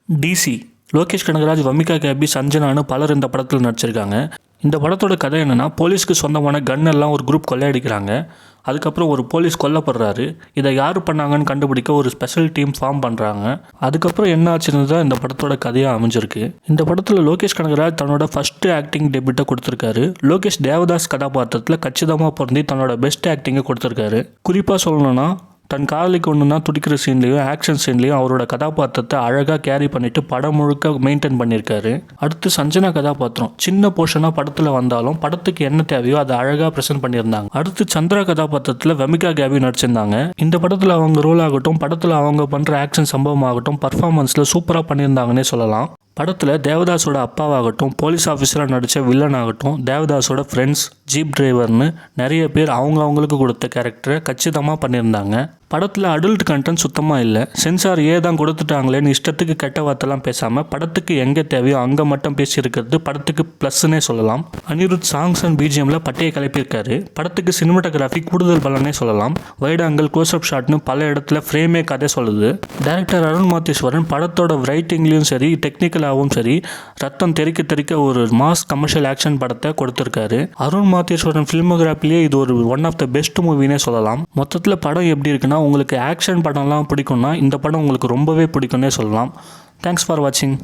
DC Lokesh Kanagaraj, வம்மிகா KP, சஞ்சனான்னு பலர் இந்த படத்தில் நடிச்சிருக்காங்க. இந்த படத்தோட கதை என்னென்னா, போலீஸ்க்கு சொந்தமான கன் எல்லாம் ஒரு குரூப் கொள்ளையடிக்கிறாங்க. அதுக்கப்புறம் ஒரு போலீஸ் கொல்லப்படுறாரு. இதை யார் பண்ணாங்கன்னு கண்டுபிடிக்க ஒரு ஸ்பெஷல் டீம் ஃபார்ம் பண்ணுறாங்க. அதுக்கப்புறம் என்ன ஆச்சுன்னு தான் இந்த படத்தோட கதையாக அமைஞ்சிருக்கு. இந்த படத்தில் லோகேஷ் கனகராஜ் தன்னோட ஃபஸ்ட்டு ஆக்டிங் டெபியூட்டை கொடுத்துருக்காரு. லோகேஷ் தேவதாஸ் கதாபாத்திரத்தில் கச்சிதமாக பொருந்தி தன்னோட பெஸ்ட் ஆக்டிங்கை கொடுத்துருக்காரு. குறிப்பாக சொல்லணும்னா, தன் காதலிக்கு ஒன்றுனா துடிக்கிற சீன்லேயும் ஆக்ஷன் சீன்லேயும் அவரோட கதாபாத்திரத்தை அழகாக கேரி பண்ணிவிட்டு படம் முழுக்க மெயின்டைன் பண்ணியிருக்காரு. அடுத்து சஞ்சனா கதாபாத்திரம் சின்ன போர்ஷனாக படத்தில் வந்தாலும் படத்துக்கு என்ன தேவையோ அதை அழகாக ப்ரெசென்ட் பண்ணியிருந்தாங்க. அடுத்து சந்திரா கதாபாத்திரத்தில் வம்மிகா கேபி நடிச்சிருந்தாங்க. இந்த படத்தில் அவங்க ரோல் ஆகட்டும், படத்தில் அவங்க பண்ணுற ஆக்ஷன் சம்பவம் ஆகட்டும், பர்ஃபார்மன்ஸில் சூப்பராக பண்ணியிருந்தாங்கன்னே சொல்லலாம். படத்தில் தேவதாஸோட அப்பாவாகட்டும், போலீஸ் ஆஃபீஸராக நடித்த வில்லன் ஆகட்டும், தேவதாஸோட ஃப்ரெண்ட்ஸ், ஜீப் டிரைவர்னு நிறைய பேர் அவங்களுக்கு கொடுத்த கேரக்டரை கச்சிதமாக பண்ணியிருந்தாங்க. படத்தில் அடல்ட் கண்டென்ட் சுத்தமாக இல்லை. சென்சார் தான் கொடுத்துட்டாங்களேன்னு இஷ்டத்துக்கு கெட்ட வார்த்தைலாம் பேசாமல் படத்துக்கு எங்கே தேவையோ அங்கே மட்டும் பேசியிருக்கிறது படத்துக்கு ப்ளஸ்ன்னே சொல்லலாம். அனிருத் சாங்ஸ் அண்ட் பிஜிஎம்மில் பட்டையை கிளப்பியிருக்காரு. படத்துக்கு சினிமாட்டோகிராஃபி கூடுதல் பலனே சொல்லலாம். வைட் ஆங்கிள், க்ளோஸ்அப் ஷாட்னு பல இடத்துல ஃப்ரேமே கதை சொல்லுது. டைரக்டர் அருண் மாத்தேஸ்வரன் படத்தோட ரைட்டிங்லேயும் சரி, டெக்னிக்கலாகவும் சரி, ரத்தம் தெறிக்க ஒரு மாஸ் கமர்ஷியல் ஆக்ஷன் படத்தை கொடுத்துருக்காரு. அருண் மாத்தேஸ்வரன் ஃபிலிமோகிராஃபிலேயே இது ஒரு ஒன் ஆஃப் த பெஸ்ட் மூவினே சொல்லலாம். மொத்தத்தில் படம் எப்படி இருக்குன்னா, உங்களுக்கு ஆக்ஷன் படம்லாம் பிடிக்கும்னா இந்த படம் உங்களுக்கு ரொம்பவே பிடிக்கும்னே சொல்லலாம். தேங்க்ஸ் ஃபார் வாட்சிங்.